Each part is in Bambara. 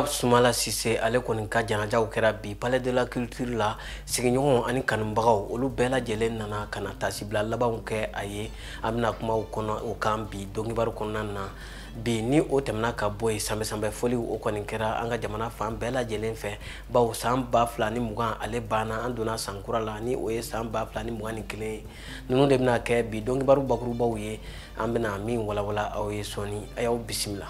Soumala Cissé ale kɔni ka janajaw kɛra bi Palais de la Culture la sigiɲɔgɔnw ani kanubagaw olu bɛɛ lajɛlen nana kana tasibila labanw kɛ a ye an bɛna kumaw kɔnɔ o kan bi dɔnkibaru kɔnɔna na bi ni o tɛmɛna ka bɔ yen sanbɛ fɔliw o kɔni kɛra an ka jamana fan bɛɛ lajɛlen fɛ bawo san 2020 ale banna an donna san kura la ni o ye san 2021 ye ninnu de bɛna kɛ bi dɔnkibaru bakurubaw ye an bɛna min walawala aw ye sɔni a y'aw bisimila.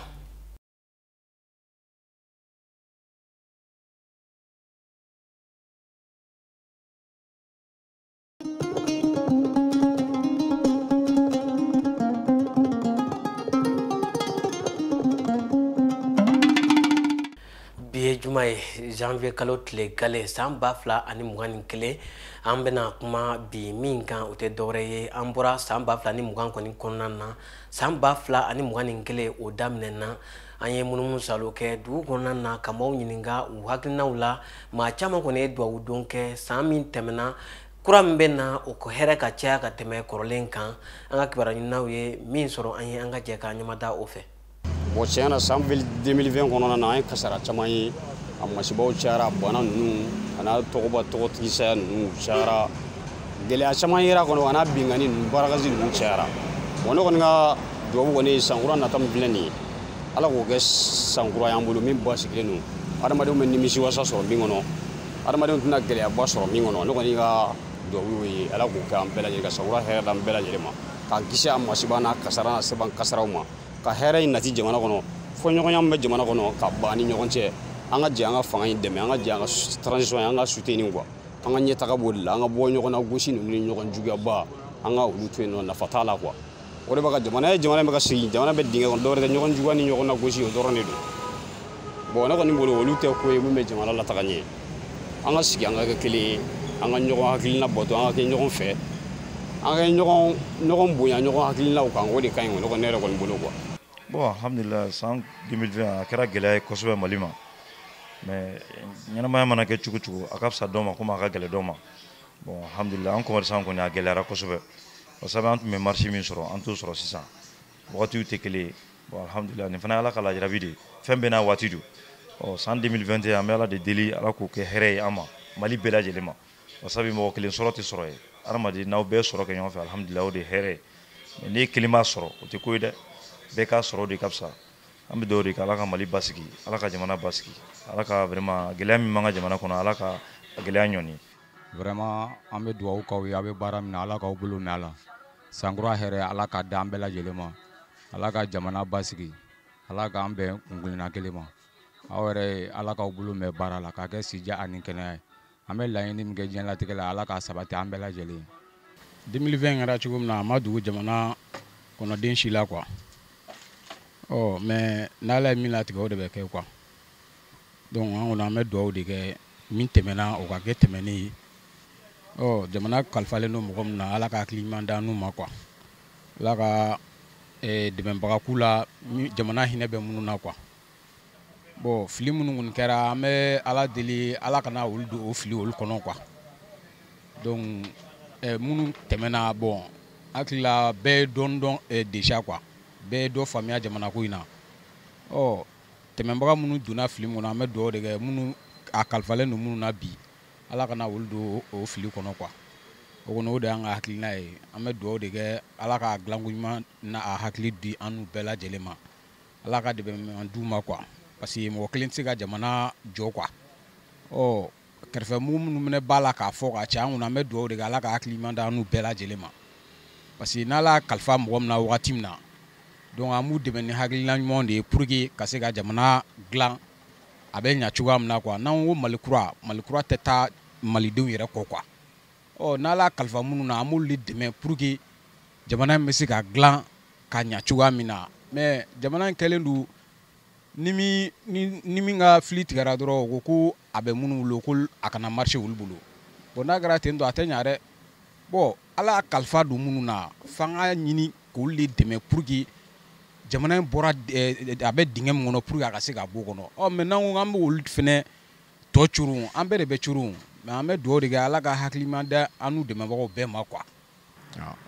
Juma ye janvier kalo tile gale san 2021 an bɛna kuma bi min kan o tɛ dɔwɛrɛ ye an bɔra san 2020 kɔni kɔnɔna na san 2021 o daminɛna an ye munumunu salo kɛ dugu kɔnɔna na ka maaw ɲininka u hakilinaw la maa caman kɔni ye duwawu don kɛ san min tɛmɛna kura min bɛ na o ko hɛrɛ ka caya ka tɛmɛ kɔrɔlen kan an ka kibaruɲininaw ye min sɔrɔ an ye an ka jɛ ka ɲɔgɔnda o fɛ. Bon tiɲɛ na san 2020 kɔnɔna na an ye kasara caman ye a masibaw cayara bana ninnu ana tɔgɔtigisaya ninnu cayara gɛlɛya caman yera kɔnɔ ana bingani ninnu barakasi ninnu cayara bon ne kɔni ka duwawu kɔni ye sankura nata min filɛ nin ye ala k'o kɛ sankura y'an bolo min basigilen don adamadenw bɛ nimisiwasa sɔrɔ min kɔnɔ adamadenw tɛna gɛlɛyaba sɔrɔ min kɔnɔ ne kɔni ka duwawu ye ala k'o kɛ an bɛɛ lajɛlen ka sankura hɛrɛ da an bɛɛ lajɛlen ma k'an kisi a masiba n'a kasara n'a sɛbɛn kasaraw ma ka hɛrɛ in nati jamana kɔnɔ fɔ ɲɔgɔnya min bɛ jamana kɔnɔ ka ban ni ɲɔgɔn cɛ an ka jɛ an ka fanga in dɛmɛ an ka jɛ an ka transition an ka soutenir quoi an ka ɲɛtaga b'o de la an ka bɔ ɲɔgɔn na gosi ninnu ni ɲɔgɔn juguyaba an ka olu to yen nɔ nafa t'a la quoi o de b'a ka jamana bɛ ka sigi jamana bɛ dingɛ kɔnɔ dɔwɛrɛ tɛ ɲɔgɔn juguya ni ɲɔgɔn na gosi o dɔrɔn de don bon ne kɔni bolo olu tɛ ko ye min bɛ jamana lataga ɲɛ an ka sigi an ka kɛ kelen ye an ka ɲɔgɔn hakilina bato an ka kɛ ɲɔgɔn fɛ an ka ɲɔgɔn bonya ɲɔgɔn hakilinaw kan o de ka ɲi ne kɔni ne yɛrɛ kɔni bolo quoi. Bon, alhamdulillah, san 2020 a kɛra gɛlɛya ye kosɛbɛ Mali ma mais ɲɛnamaya mana kɛ cogo cogo a ka fisa dɔ ma komi a ka gɛlɛ dɔ ma bon alhamdulillah an commerçant kɔni a gɛlɛyara kosɛbɛ parce que an tun bɛ marché min sɔrɔ an t'o sɔrɔ sisan wagatiw tɛ kelen ye bon alhamdulillah nin fana ye ala ka lajarabi de ye fɛn bɛɛ n'a waati don san 2021 an bɛ ala de deli ala k'o kɛ hɛrɛ ye an ma Mali bɛɛ lajɛlen ma parce que mɔgɔ kelen sɔrɔ tɛ sɔrɔ ye adamaden n'aw bɛɛ sɔrɔ kɛ ɲɔgɔn fɛ alhamdulillah o de ye hɛrɛ ye mais n'e kelen b'a sɔrɔ o tɛ ko ye dɛ bɛɛ ka sɔrɔ de ka fisa an bɛ duwawu de kɛ ala ka Mali basigi ala ka jamana basigi ala ka vraiment gɛlɛya min b'an ka jamana kɔnɔ ala ka gɛlɛya ɲɔni vraiment an bɛ duwawu k'aw ye a bɛ baara min na ala k'aw bolo mɛn a la sankura hɛrɛ ala ka da an bɛɛ lajɛlen ma ala ka jamana basigi ala k'an bɛn kunkilenna kelen ma aw yɛrɛ ala k'aw bolo mɛn baara la k'a kɛ sija ani kɛnɛya ye an bɛ laɲini min kɛ diɲɛlatigɛ la ala k'a sabati an bɛɛ lajɛlen 2020 kɛra cogo min na a ma dugu jamana kɔnɔden si la quoi mais n'ala ye min latigɛ o de bɛ kɛ quoi donc an kɔni an bɛ duwawu de kɛ min tɛmɛna o ka kɛ tɛmɛnen ye jamana kalifalen don mɔgɔ min na ala ka hakili ɲuman d'an n'u ma quoi ala ka dɛmɛbaga k'u la jamana hinɛ bɛ minnu na quoi bon fili minnu kɔni kɛra an bɛ ala deli ala kana olu don o fili olu kɔnɔ quoi donc minnu tɛmɛna bon hakilila bɛɛ ye dɔn déjà quoi bɛɛ ye dɔ faamuya jamana ko in na tɛmɛbaga minnu donna fili min kɔnɔ an bɛ duwawu de kɛ minnu a kalifalen don minnu na bi ala kana olu don o fili kɔnɔ quoi o kɔni o de y'an ka hakilina ye an bɛ duwawu de kɛ ala ka dilanko ɲuman n'a hakili di an n'u bɛɛ lajɛlen ma ala ka dɛmɛ d'u ma quoi parce que mɔgɔ kelen tɛ se ka jamana jɔ quoi kɛrɛfɛmɔgɔ minnu fana b'a la k'a fɔ ka ca an kɔni an bɛ duwawu de kɛ ala ka hakili ɲuman d'an n'u bɛɛ lajɛlen ma parce que n'ala kalifa mɔgɔ min na wagati min na donc an b'u dɛmɛ ni hakilina ɲumanw de ye pour que ka se ka jamana dilan a bɛ ɲɛ cogoya min na quoi n'an ko Mali kura tɛ taa malidenw yɛrɛ kɔ quoi n'ala kalifa minnu na an b'olu de dɛmɛ pour que jamana in bɛ se ka dilan ka ɲɛ cogoya min na mais jamana in kɛlen don ni min ka fili tigɛra dɔrɔn o ko a bɛ minnu bolo ko a kana marché olu bolo bon n'a kɛra ten tɔ a tɛ ɲɛ dɛ bon ala kalifa don minnu na f'an ka ɲini k'olu de dɛmɛ pour que jamana in bɔra a bɛ dingɛ min kɔnɔ pour que a ka se ka bɔ o kɔnɔ mais n'an ko k'an bɛ olu fɛnɛ tɔ curu an bɛɛ de bɛ curu mais an bɛ duwawu de kɛ ala ka hakili ɲuman da an n'u dɛmɛbagaw bɛɛ ma quoi.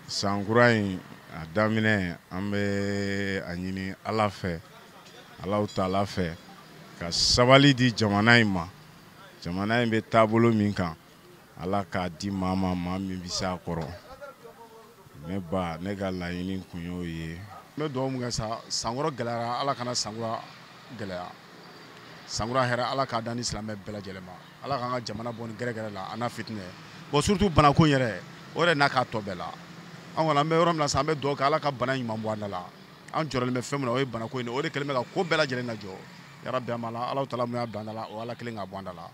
Sankura in a daminɛ an bɛ a ɲini ala fɛ alaw taala fɛ ka sabali di jamana in ma. Jamana in bɛ taabolo min kan Ala k'a di maa ma maa min bɛ se a kɔrɔ. Ne ba ne ka laɲini kun y'o ye. N bɛ dugawu min kɛ sa sankɔrɔ gɛlɛyara Ala kana sankura gɛlɛya. Sankura hɛrɛ Ala k'a da ni silamɛ bɛɛ lajɛlen ma. Ala k'an ka jamana bɔ ni gɛrɛgɛrɛ la a n'a fitinɛ. Bon surtout banako yɛrɛ o de n'a k'a tɔ bɛɛ la. An kɔni an bɛ yɔrɔ min na sa an bɛ dugawu kɛ Ala ka bana ɲuman bɔ an da la. An jɔrɔlen bɛ fɛn min na o ye banako in de o de kɛlen bɛ ka ko bɛɛ lajɛlen lajɔ. Yarabi Ala taala mun y'a bila an da la o Ala kelen k'a bɔ an da la.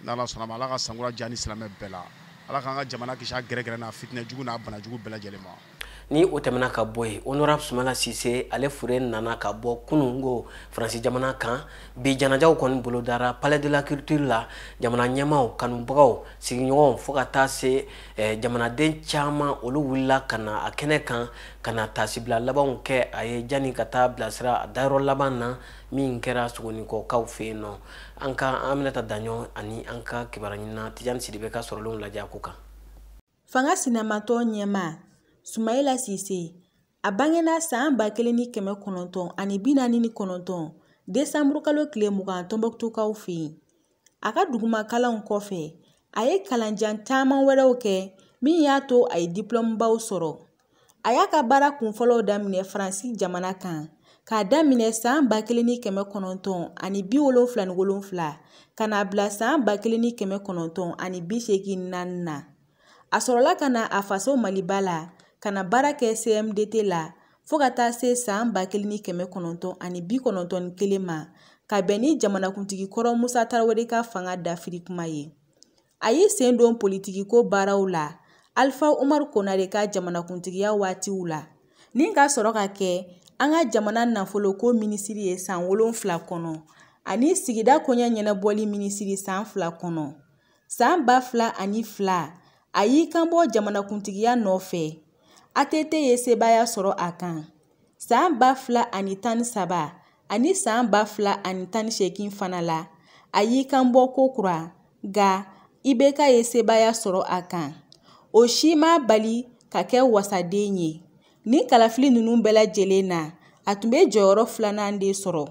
N'Ala sɔnna ma Ala ka sankura diya ni silamɛ bɛɛ la. Ala k'an ka jamana kisi a gɛrɛgɛrɛ n'a fitinɛ jugu n'a bana jugu bɛɛ lajɛlen ma. Ni o tɛmɛna ka bɔ yen Honorable Soumana Cisse ale fure nana ka bɔ kunun ko Faransi jamana kan bi janajaw kɔni bolo dara Palais de la Culture la jamana ɲɛmaaw kanubagaw sigiɲɔgɔnw fo ka taa se jamanaden caman olu wulila ka na a kɛnɛ kan ka na tasibila labanw kɛ a ye jani ka taa bilasira a dayɔrɔ laban na min kɛra Sogonikɔkaw fɛ yen nɔ an ka Aminata Daɲɔn ani an ka kibaruya ɲinina Tijani Sidibe ka sɔrɔlenw lajɛ a ko kan. Fanga sinamatɔ ɲɛmaa Soumaïla Cisse a bangena san 1949 ani 49 Desanburu kalo tile 20 Tombouctou fɛ yen. A ka dugumakalanw kɔfɛ a ye kalanjan caman wɛrɛw kɛ min y'a to a ye diplôme baw sɔrɔ. A y'a ka baara kunfɔlɔw daminɛ Faransi jamana kan k'a daminɛ san 1977 ka na bila san 1984 na. A sɔrɔla ka na a faso Maliba la ka na baara kɛ CMDT la fo ka taa se san 1991 ma ka bɛn ni jamanakuntigi kɔrɔ Musa Tarawele ka fanga dafiri kuma ye. A y'i sen don politiki ko baaraw la Alpha Umaru Konare ka jamanakuntigiya waatiw la. Nin ka sɔrɔ ka kɛ an ka jamana nafolo ko minisiri ye san 7 kɔnɔ ani sigida koɲɛ ɲɛnabɔli minisiri san 2 kɔnɔ. San 2002 a y'i kanbɔ jamanakuntigiya nɔfɛ. ATT ye sebaya sɔrɔ a kan. San 2013 ani san 2018 fana la a y'i kanbɔ kokura ga IBK ye sebaya sɔrɔ a kan. O si ma bali ka kɛ wasaden ye. Ni kalafili ninnu bɛɛ lajɛlen na a tun bɛ jɔyɔrɔ 2nan de sɔrɔ.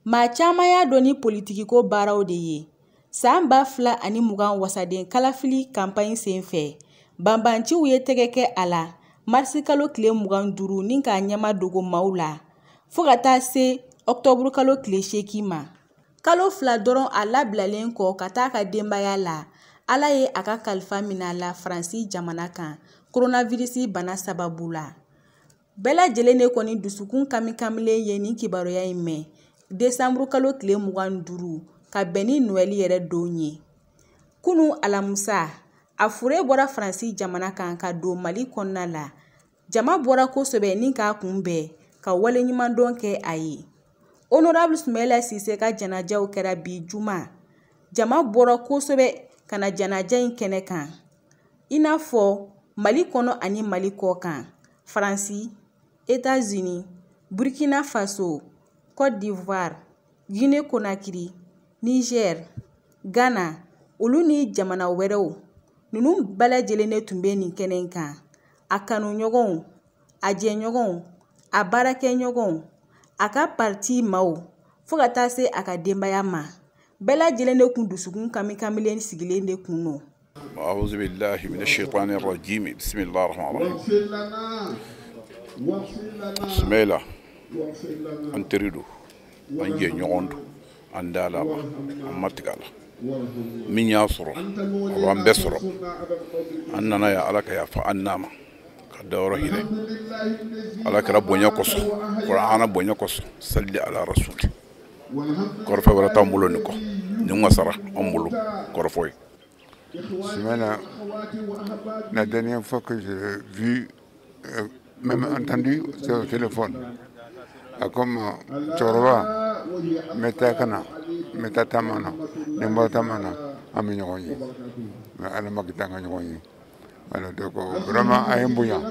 Maa caman y'a dɔn ni politiki ko baaraw de ye. San 2020 wasaden kalafili campagne senfɛ banbanciw ye tɛgɛ kɛ a la marisi kalo tile 25 ni k'a ɲɛma dogo maaw la fo ka taa se octobre kalo tile 8 ma. Kalo 2 dɔrɔn a labilalen kɔ ka taa ka denbaya la Ala ye a ka kalifa minɛ la Faransi jamana kan coronavirus bana sababu la. Bɛɛ lajɛlen de kɔni dusukun kamilen ye nin kibaruya in mɛn Desanburu kalo tile 25 ka bɛn ni Noël yɛrɛ don ye. Kunu Alamusa a fure bɔra Faransi jamana kan ka don Mali kɔnɔna la. Jama bɔra kosɛbɛ ni k'a kunbɛn ka waleɲumandɔn kɛ a ye. Honorable Soumaïla Cisse ka janajaw kɛra bi juma. Jama bɔra kosɛbɛ ka na janaja in kɛnɛ kan. I n'a fɔ Mali kɔnɔ ani Mali kɔ kan. Faransi, États-Unis, Burkina Faso, Côte d'Ivoire, Guinée Conakry, Niger, Ghana, olu ni jamana wɛrɛw. Ninnu bɛɛ lajɛlen de tun bɛ nin kɛnɛ kan. A kanuɲɔgɔnw, a jɛɲɔgɔnw, a baarakɛɲɔgɔnw, a ka parti maaw fo ka taa se a ka denbaya ma. Bɛɛ lajɛlen de kun dusukun kamilen sigilen de kun no. أعوذ بالله من الشيطان الرجيم بسم الله الرحمن الرحيم Soumaïla an terido an je ɲɔgɔn an dala an matigala min y'a sɔrɔ an bɛɛ sɔrɔ an nana ya Ala ka yafa an nama ka dayɔrɔ hinɛ Ala kɛra bonya kɔsɔn Qur'ana bonya kɔsɔn salli ala rasul kɔrɔfɔ wɛrɛ t'an bolo nin kɔ nin wasara an bolo kɔrɔfɔ ye. Soumaïla, la dernière fois que j'ai vu, même entendu sur le téléphone, comme Tchorwa, Metakana, Metatamana, Nembatamana, Aminyoyi, Alamakitanganoyi. Alors, donc, vraiment, à un bouillant,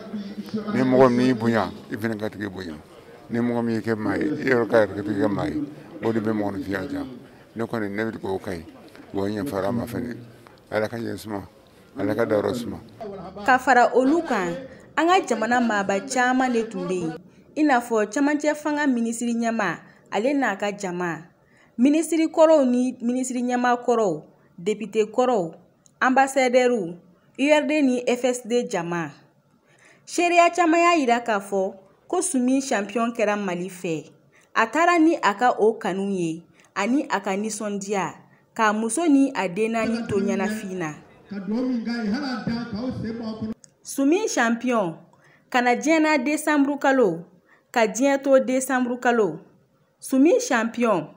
ni moi ni bouillant, il vient de gâter bouillant, ni moi ni que maï, il y a un maï, au début, mon fiaja, nous connaissons pas OK, voyons faire ma fenêtre. Ka fara olu kan an ka jamana maaba caman de tun bɛ yen i n'a fɔ camancɛ fanga minisiri ɲɛma ale n'a ka jama Ministiri kɔrɔw ni ministiri ɲɛmaa kɔrɔw, député kɔrɔw, ambassadeurs, URD ni FSD jama. Seereya caman y'a yira k'a fɔ ko Sumi champion kɛra Mali fɛ. A taara ni a ka o kanu ye ani a ka nisɔndiya k'a muso ni a den naani to ɲɛnafin na. Sumi champion kana diɲɛ na décembre kalo ka diɲɛ to décembre kalo. Sumi champion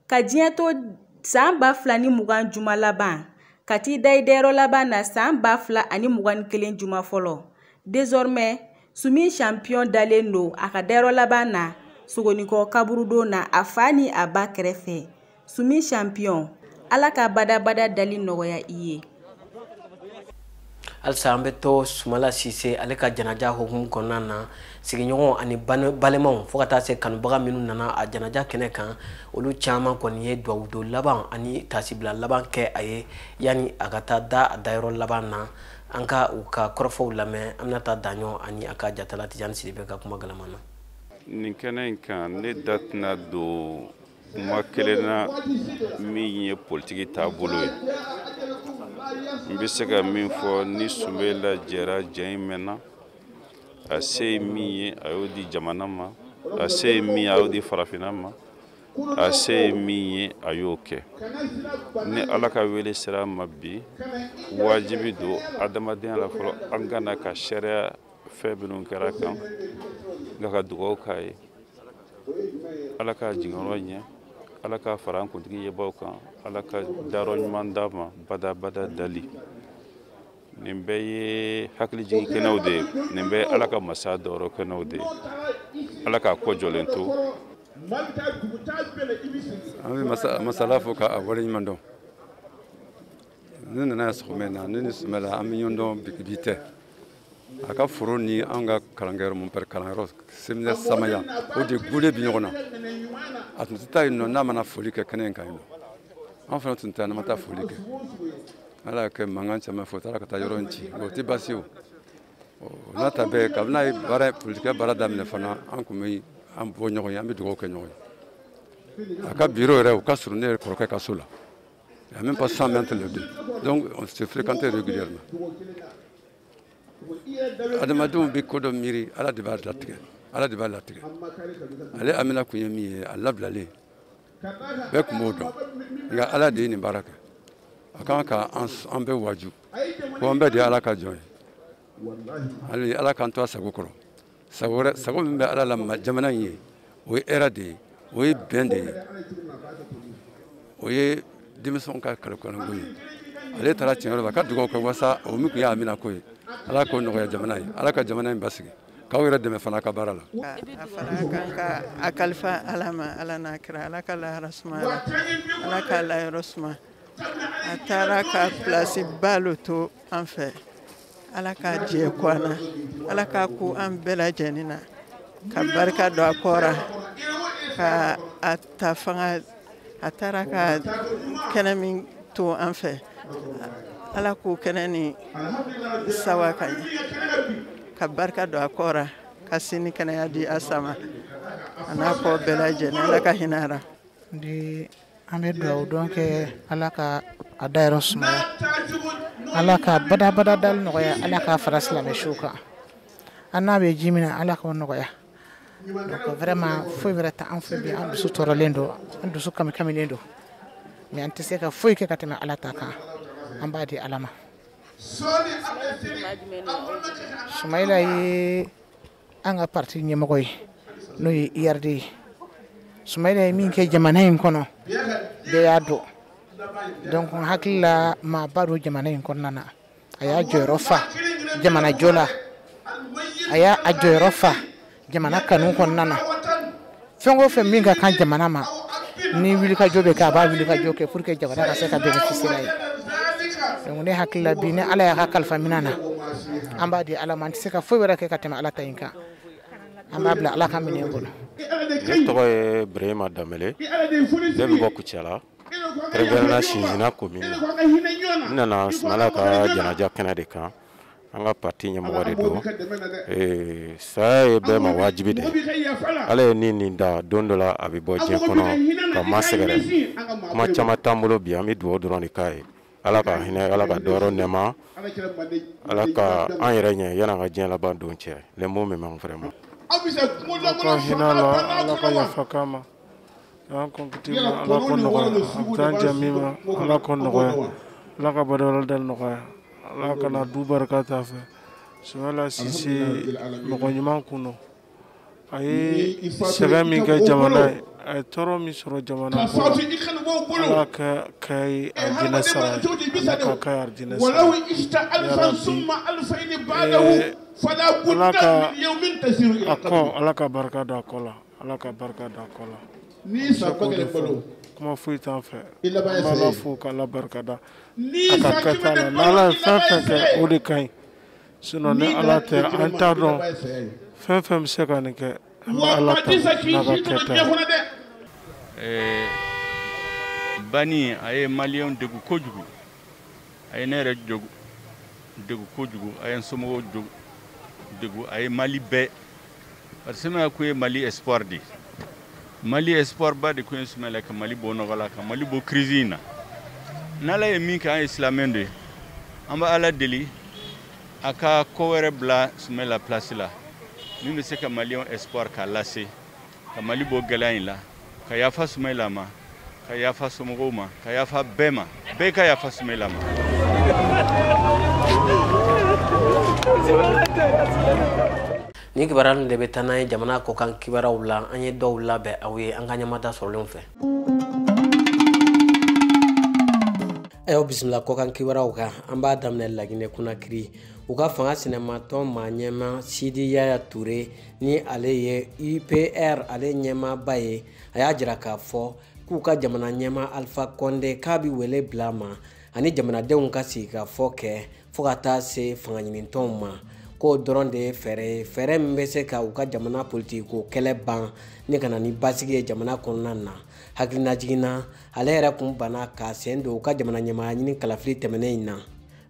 ka diɲɛ to san 2020 juma laban ka t'i da i dayɔrɔ laban na san 2021 juma fɔlɔ. Désormais Sumi champion dalen do a ka dayɔrɔ laban na Sogonikɔ kaburudon na a fa ni a ba kɛrɛfɛ. Sumi champion, Ala ka badabada dali nɔgɔya i ye. Alsa an bɛ to Sumala Sise ale ka janaja hokumu kɔnɔna na sigiɲɔgɔn ani balemaw fo ka taa se kanubaga minnu nana a janaja kɛnɛ kan olu caman kɔni ye duwawudon laban ani tasibila laban kɛ a ye yani a ka taa da a dayɔrɔ laban na. An ka u ka kɔrɔfɔw lamɛn Aminata Daɲɔ ani a ka jatala Tijani Sidibe ka kuma galama na. Nin kɛnɛ in kan ne da tɛna don kuma kelen na min ye politiki taabolo ye. N bɛ se ka min fɔ ni Sumbe lajɛra jɛn in mɛnna a se ye min ye a y'o di jamana ma a se ye min ye a y'o di farafinna ma a se ye min ye a y'o kɛ. Ni Ala ka wele sera ma bi wajibi don adamadenya la fɔlɔ an kana ka sariya fɛn minnu kɛra kan nka ka dugawu k'a ye Ala ka jigiyɔrɔ ɲɛ Ala ka fara an kuntigi yebaw kan Ala ka dayɔrɔ ɲuman d'a ma badabada dali. Nin bɛɛ ye hakilijigin kɛnɛw de ye nin bɛɛ Ala ka masaya dɔyɔrɔ kɛnɛw de ye Ala k'a kɔ jɔlen to. An bɛ masala fo k'a waleɲuman dɔn. Ne nana yan sɔgɔmɛ na ne ni Sumala an bɛ ɲɔgɔn dɔn bi tɛ. A ka foro ni an ka kalankɛyɔrɔ mun pɛrɛ kalanyɔrɔ séminaire Samaya o de gulen bi ɲɔgɔn na. A tun tɛ taa yen nɔ n'a mana foli kɛ kɛnɛ in kan yen nɔ. An fana tun tɛ yen n'an ma taa foli kɛ. Ala y'a kɛ mankan caman fɔ o taara ka taa yɔrɔ in ci o tɛ baasi ye o. N'a ta bɛɛ kabini a ye politikɛ baara daminɛ fana an tun bɛ an bɔ ɲɔgɔn ye an bɛ dugawu kɛ ɲɔgɔn ye. A ka bureau yɛrɛ o ka surun ne yɛrɛ kɔrɔkɛ ka so la. Il n'y a même pas 100 mètres les deux. Donc on se fréquentait régulièrement. Adamadenw bɛ ko dɔ miiri Ala de b'a latigɛ Ala de b'a latigɛ. Ale Amina kun ye min ye a labilalen bɛɛ tun b'o dɔn nka Ala de ye nin baara kɛ. A kan ka an bɛɛ waju ko an bɛɛ de ye Ala ka jɔn ye. Hali Ala k'an to a sago kɔrɔ. Sago min bɛ Ala la jamana in ye o ye hɛrɛ de ye o ye bɛn de ye o ye denmisɛnw ka kalanko ye. Ale taara tiɲɛyɔrɔ la ka dugawu kɛ walasa o min tun ye Amina ko ye Ala k'o nɔgɔya jamana ye Ala ka jamana in basigi k'aw yɛrɛ dɛmɛ fana a ka baara la. A fara kan ka a kalifa Ala ma Ala n'a kira Ala ka lahara suma Ala ka layɔrɔ suma a taara ka place ba lo to an fɛ Ala ka jɛ ko an na Ala ka ko an bɛɛ lajɛlen na ka barika don a kɔrɔ ka a ta fanga a taara ka kɛnɛ min to an fɛ Ala ko kɛnɛ ni sawa ka ɲɛ ka barika don a kɔrɔ ka sini kɛnɛya di a sama a n'a kɔ bɛɛ lajɛlen Ala ka hinɛ a la. An bɛ dugawu dɔn kɛ Ala ka a dayɔrɔ sumaya Ala ka badabada dali nɔgɔya Ala ka fara silamɛsiw kan an n'a bɛ ji min na Ala k'o nɔgɔya. Donc vraiment foyi wɛrɛ tɛ an fɛ bi an dusu tɔɔrɔlen don an dusu kamikamilen don mais an tɛ se ka foyi kɛ ka tɛmɛ Ala ta kan an b'a di Ala ma. Sumayila ye an ka parti ɲɛmɔgɔ ye n'o ye IRD ye. Sumayila ye min kɛ jamana in kɔnɔ bɛɛ y'a dɔn donc n hakili la maaba don jamana in kɔnɔna na a y'a jɔyɔrɔ fa jamana jɔ la a y'a jɔyɔrɔ fa jamana kanu kɔnɔna na fɛn o fɛn min ka kan jamana ma ni wulikajɔ bɛ kɛ a b'a wulikajɔ kɛ pour que jamana ka se ka bénéficier la ye. Donc ne hakili la bi ni Ala y'a ka kalifa minɛn na an b'a di Ala ma an tɛ se ka foyi wɛrɛ kɛ ka tɛmɛ Ala ta in kan an b'a bila Ala ka minɛn kɔnɔ. Ne tɔgɔ ye Birahima Danbɛlɛ ne bɛ bɔ Kucala kɛrɛnkɛrɛnnenya Sinzina commune na. N nana Sumala ka janaja kɛnɛ de kan an ka parti ɲɛmɔgɔ de don saya ye bɛɛ ma wajibi de ala ye nin da don dɔ la a bɛ bɔ diɲɛ kɔnɔ ka ma sɛgɛrɛ kuma caman t'an bolo bi an bɛ dugawu dɔrɔn de k'a ye ala ka hinɛ ala ka dɔyɔrɔ nɛɛma ala ka an yɛrɛ ɲɛ yan'an ka diɲɛ laban don cɛ le mot me manque vraiment ka hinɛ la ala ka yafa k'a ma an kɔnkiti ma ala ko nɔgɔya a t'an jami ma ala ko nɔgɔya ala ka badawala dal nɔgɔya ala kana du barika t'a fɛ Soumaïla Cissé mɔgɔ ɲuman kun don a ye sɛgɛn min kɛ jamana ye a ye tɔɔrɔ min sɔrɔ jamana ko la ala ka ye arijinɛ sara ye ala ka k'a ye arijinɛ sara ala ka a kɔ ala ka barika don a kɔ la ala ka barika don a kɔ la kuma foyi t'an fɛ an b'ala fo k'ala barika da a ka kɛta la n'ala ye fɛn fɛn kɛ o de ka ɲi sinon ni ala tɛ an t'a dɔn fɛn fɛn bɛ se ka nin kɛ an bɛ ala ta n'a ka kɛta ye. Bani a ye maliyɛnw degun kojugu a ye ne yɛrɛ degun kojugu a ye n somɔgɔw degun a ye Mali bɛɛ parce que Soumaïla ko ye Mali espoir de Mali espoir ba de ko ye Soumaïla ka Mali bɔ nɔgɔ la ka Mali bɔ crise in na n'ala ye min kɛ an ye silamɛ de an bɛ ala deli a ka ko wɛrɛ bila Soumaïla place la min bɛ se ka maliyɛnw espoir k'a lase ka Mali bɔ gɛlɛya in la ka yafa Soumaïla ma ka yafa somɔgɔw ma ka yafa bɛɛ ma bɛɛ ka yafa Soumaïla ma. Ni kibaran de bɛ taa n'a ye jamana kɔkan kibaraw la an ye dɔw labɛn aw ye an ka ɲɛmada sɔrɔlenw fɛ. Ayo bisimila kɔkan kibaraw kan an b'a daminɛ Laginɛ Conakry u ka fanga sinɛmatɔn maa ɲɛma Sidi Yaya Touré ni ale ye UPR ale ɲɛmaba ye a y'a jira k'a fɔ k'u ka jamana ɲɛma Alpha Condé k'a bɛ wele bila ma ani jamanadenw ka sigi ka fɔ kɛ fo ka taa se fanga ɲinitɔnw ma k'o dɔrɔn de ye fɛɛrɛ min bɛ se ka u ka jamana politiko kɛlɛ ban ni ka na ni basigi ye jamana kɔnɔna na hakilina jiginna ale yɛrɛ kun banna k'a sen don u ka jamana ɲɛmaaya ɲini kalafili tɛmɛnen in na.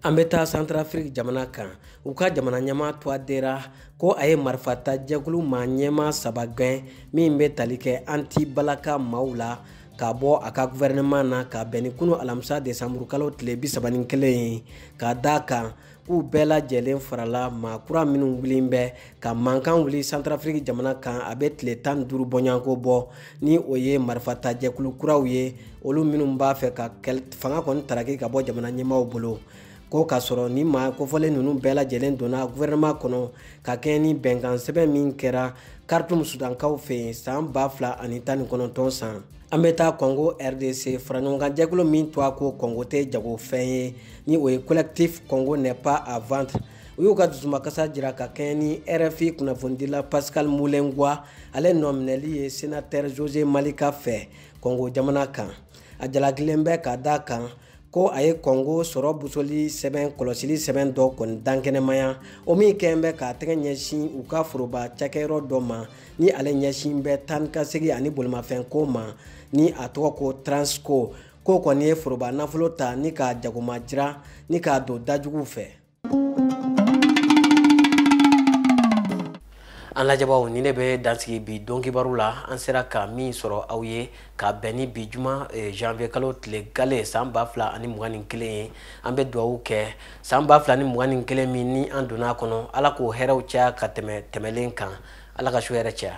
An bɛ taa Centrafrique jamana kan u ka jamana ɲɛma Touadéra ko a ye marifata jɛkulu maa ɲɛma 3 gɛn min bɛ tali kɛ anti balaka maaw la ka bɔ a ka gouvernement na ka bɛn ni kunu alamisa décembre kalo tile 31 ye ka da kan k'u bɛɛ lajɛlen farala maa kura minnu wulilen bɛ ka mankan wuli Centrafrique jamana kan a bɛ tile 15 bɔɲanko bɔ ni o ye marifata jɛkulu kuraw ye olu minnu b'a fɛ ka fanga kɔni taraki ka bɔ jamana ɲɛmaaw bolo ko ka sɔrɔ ni maa kofɔlen ninnu bɛɛ lajɛlen donna gouvernement kɔnɔ ka kɛ ni bɛnkan sɛbɛn min kɛra Khartoum Sudankaw fɛ yen san 2019 san. An bɛ taa Congo RDC faraɲɔgɔnkan jɛkulu min to a ko Congo tɛ jagofɛn ye ni o ye collectif Congo n'est pas à vendre u y'u ka dusumakasa jira ka kɛɲɛ ni RFI kunnafonidila Pascal Moulengwa ale nɔminɛli ye sénateur José Malika fɛ Congo jamana kan a jalagilen bɛ ka da kan ko a ye Congo sɔrɔ busoli sɛbɛn kɔlɔsili sɛbɛn dɔ kɔni dankɛnɛmaya o min kɛn bɛ k'a tɛgɛ ɲɛsin u ka foroba cakɛyɔrɔ dɔ ma ni ale ɲɛsin bɛ tan ka segi ani bolimafɛn ko ma ni a tɔgɔ ko Transco ko kɔni ye foroba nafolo ta ni k'a jagoma jira ni k'a don dajugu fɛ. An lajɛbaw ni ne bɛ dansigi bi dɔnkibaru la an sera ka min sɔrɔ aw ye ka bɛn ni bi juma janvier kalo tile gale san 2021 ye an bɛ dugawu kɛ san 2021 min ni an donna kɔnɔ ala k'o hɛrɛw caya ka tɛmɛ tɛmɛlen kan ala ka su hɛrɛ caya.